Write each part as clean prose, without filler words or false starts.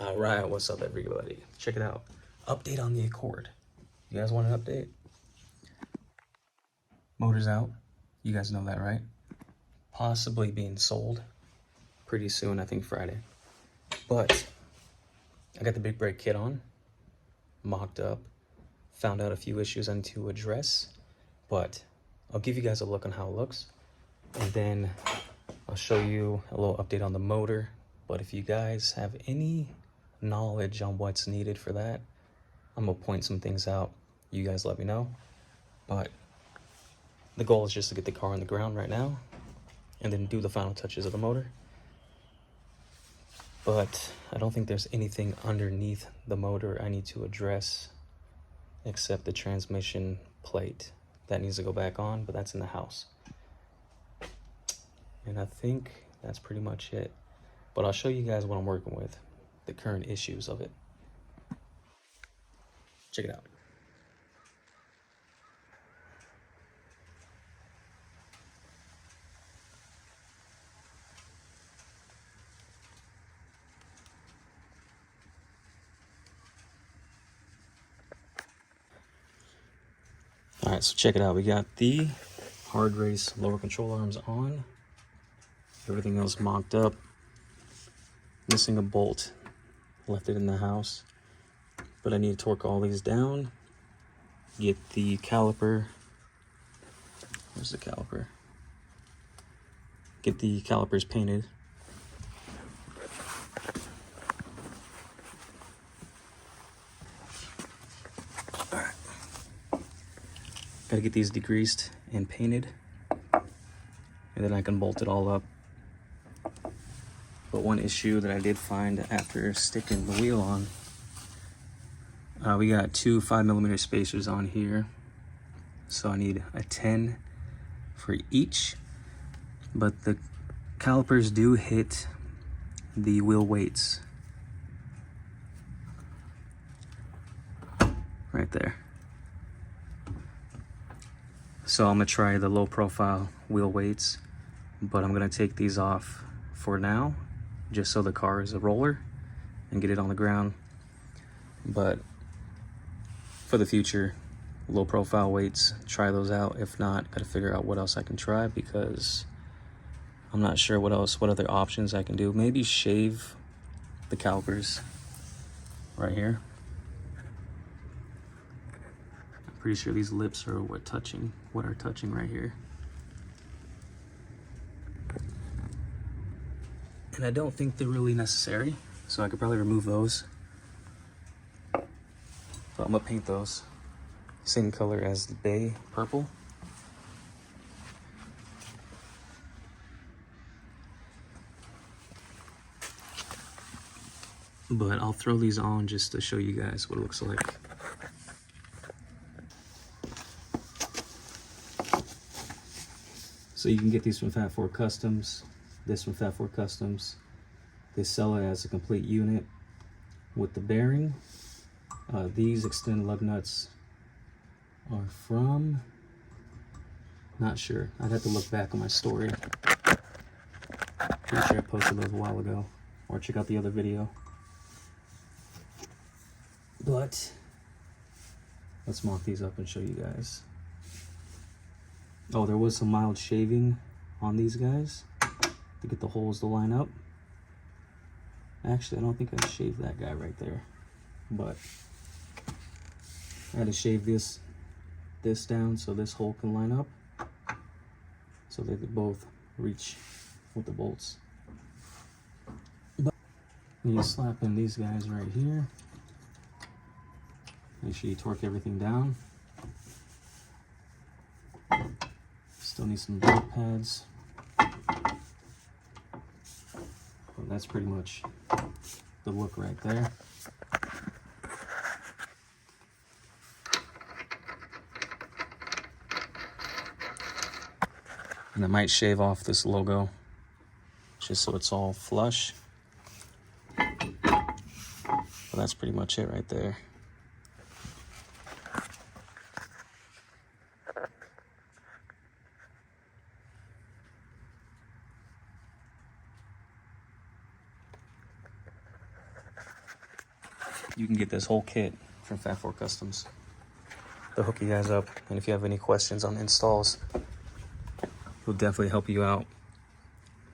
All right, what's up, everybody? Check it out. Update on the Accord. You guys want an update? Motor's out. You guys know that, right? Possibly being sold pretty soon, I think Friday. But I got the big brake kit on, mocked up, found out a few issues I need to address, but I'll give you guys a look on how it looks, and then I'll show you a little update on the motor. But if you guys have any knowledge on what's needed for that, I'm gonna point some things out. You guys let me know. But the goal is just to get the car on the ground right now and then do the final touches of the motor. But I don't think there's anything underneath the motor I need to address except the transmission plate. That needs to go back on, but that's in the house. And I think that's pretty much it. But I'll show you guys what I'm working with, the current issues of it. Check it out. All right, so check it out. We got the hard race lower control arms on. Everything else mocked up. Missing a bolt. Left it in the house. But I need to torque all these down. Get the caliper. Where's the caliper? Get the calipers painted. All right. Gotta get these degreased and painted, and then I can bolt it all up. But one issue that I did find after sticking the wheel on, we got two 5mm spacers on here, so I need a 10 for each, but the calipers do hit the wheel weights right there. So I'm gonna try the low profile wheel weights, but I'm gonna take these off for now, just so the car is a roller and get it on the ground. But for the future, low profile weights, try those out. If not, gotta figure out what else I can try, because I'm not sure what other options I can do. Maybe shave the calipers right here. Pretty sure these lips are what are touching right here. And I don't think they're really necessary, so I could probably remove those. But I'm gonna paint those same color as the bay purple. But I'll throw these on just to show you guys what it looks like. So you can get these from Fat 4 Customs, this from Fat 4 Customs. They sell it as a complete unit with the bearing. These extended lug nuts are from, not sure. I'd have to look back on my story. Pretty sure I posted those a while ago, or check out the other video. But let's mock these up and show you guys. Oh, there was some mild shaving on these guys to get the holes to line up. Actually, I don't think I shaved that guy right there, but I had to shave this down so this hole can line up, so they could both reach with the bolts. But you slap in these guys right here. Make sure you torque everything down. Still need some brake pads. But that's pretty much the look right there. And I might shave off this logo just so it's all flush. But that's pretty much it right there. you can get this whole kit from Fat 4 Customs. They'll hook you guys up, and if you have any questions on installs, we'll definitely help you out.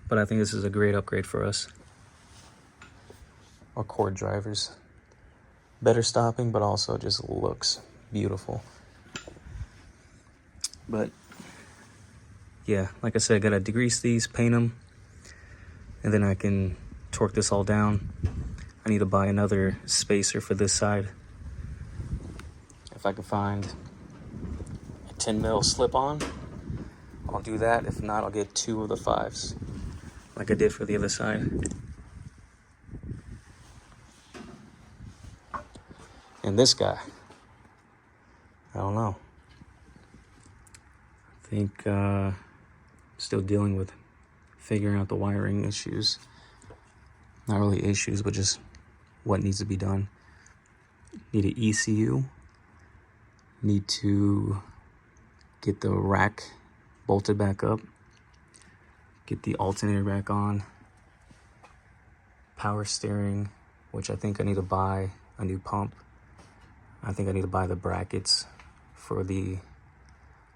But I think this is a great upgrade for us. Our cord drivers. Better stopping, but also just looks beautiful. But yeah, like I said, I gotta degrease these, paint them, and then I can torque this all down. I need to buy another spacer for this side. If I can find a 10 mil slip-on, I'll do that. If not, I'll get 2 of the 5s, like I did for the other side. And this guy, I don't know. I think still dealing with figuring out the wiring issues. Not really issues, but just what needs to be done. Need an ECU. Need to get the rack bolted back up. Get the alternator back on. Power steering, which I think I need to buy a new pump. I think I need to buy the brackets for the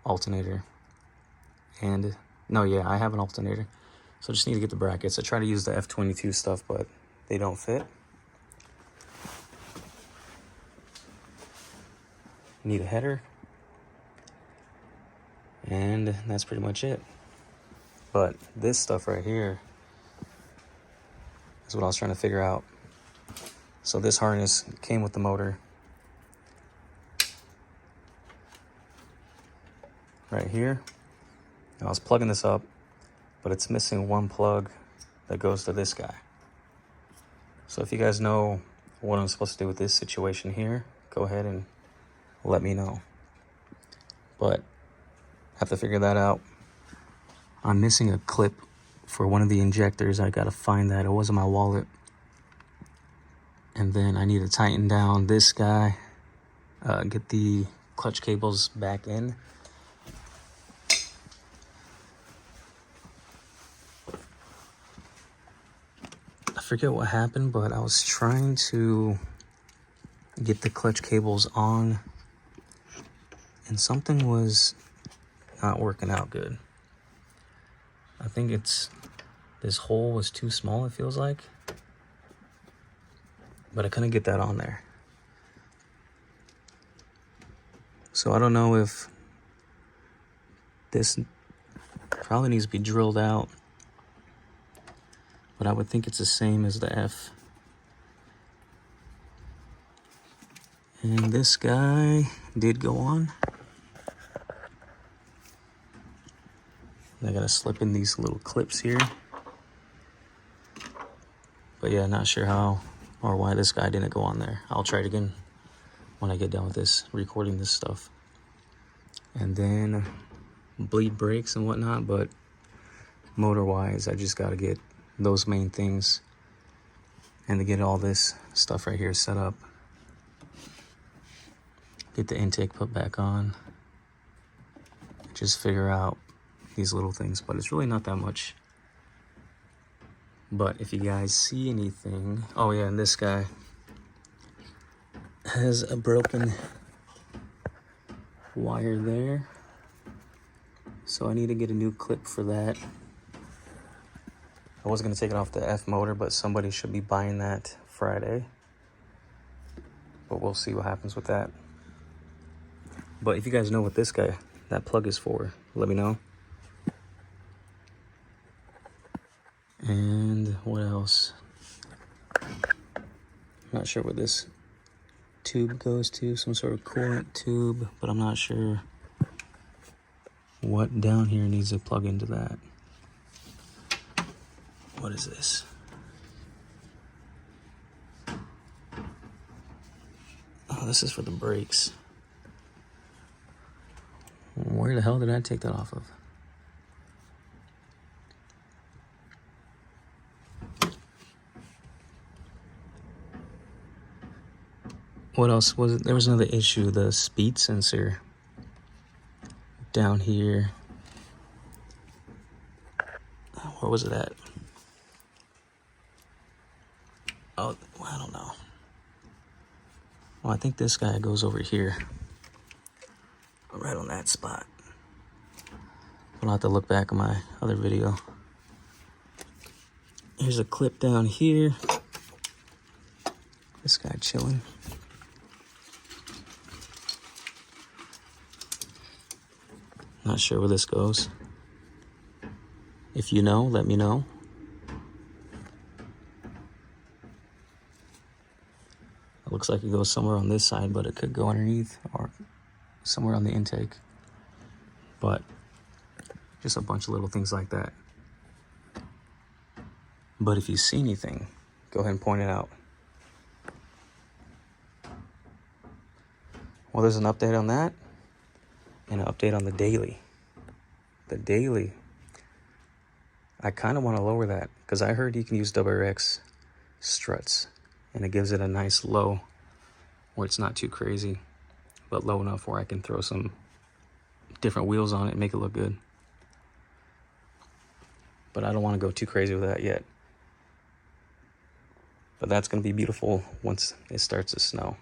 alternator. And no, yeah, I have an alternator. So I just need to get the brackets. I try to use the F22 stuff, but they don't fit. Need a header. And that's pretty much it. But this stuff right here is what I was trying to figure out. So this harness came with the motor. Right here. And I was plugging this up, but it's missing one plug that goes to this guy. So if you guys know what I'm supposed to do with this situation here, go ahead and let me know. But I have to figure that out. I'm missing a clip for one of the injectors. I gotta find that. It was in my wallet. And then I need to tighten down this guy, get the clutch cables back in. I forget what happened, but I was trying to get the clutch cables on and something was not working out good. I think this hole was too small, it feels like, but I couldn't get that on there. So I don't know if this probably needs to be drilled out, but I would think it's the same as the F. And this guy did go on. I gotta slip in these little clips here. But yeah, not sure how or why this guy didn't go on there. I'll try it again when I get done with this, recording this stuff. And then bleed brakes and whatnot, but motor-wise, I just gotta get those main things and to get all this stuff right here set up. Get the intake put back on. Just figure out these little things, but it's really not that much. But if you guys see anything, oh yeah, and this guy has a broken wire there, so I need to get a new clip for that. I was gonna take it off the F motor, but somebody should be buying that Friday, but we'll see what happens with that. But if you guys know what this guy, that plug is for, let me know. And what else? Not sure what this tube goes to, some sort of coolant tube, but I'm not sure what down here needs to plug into that. What is this? Oh, this is for the brakes. Where the hell did I take that off of? What else was it? There was another issue, the speed sensor down here. Where was it at? Oh, well, I don't know. Well, I think this guy goes over here, right on that spot. I'll have to look back on my other video. Here's a clip down here. This guy chilling. Not sure where this goes. If you know, let me know. It looks like it goes somewhere on this side, but it could go underneath or somewhere on the intake. But just a bunch of little things like that. But if you see anything, go ahead and point it out. Well, there's an update on that and an update on the daily. The daily, I kind of want to lower that because I heard you can use WRX struts and it gives it a nice low where it's not too crazy, but low enough where I can throw some different wheels on it and make it look good. But I don't want to go too crazy with that yet. But that's going to be beautiful once it starts to snow.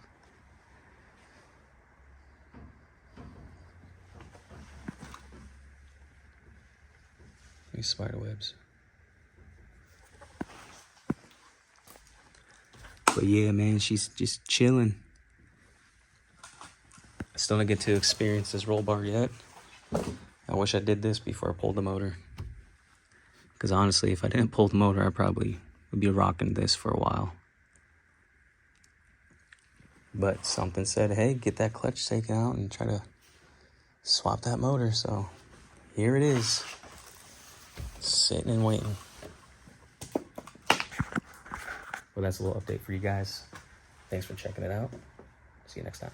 These spider webs. But yeah, man, she's just chilling. I still don't get to experience this roll bar yet. I wish I did this before I pulled the motor. Because honestly, if I didn't pull the motor, I probably would be rocking this for a while. But something said, hey, get that clutch taken out and try to swap that motor. So here it is. Sitting and waiting. Well, that's a little update for you guys. Thanks for checking it out. See you next time.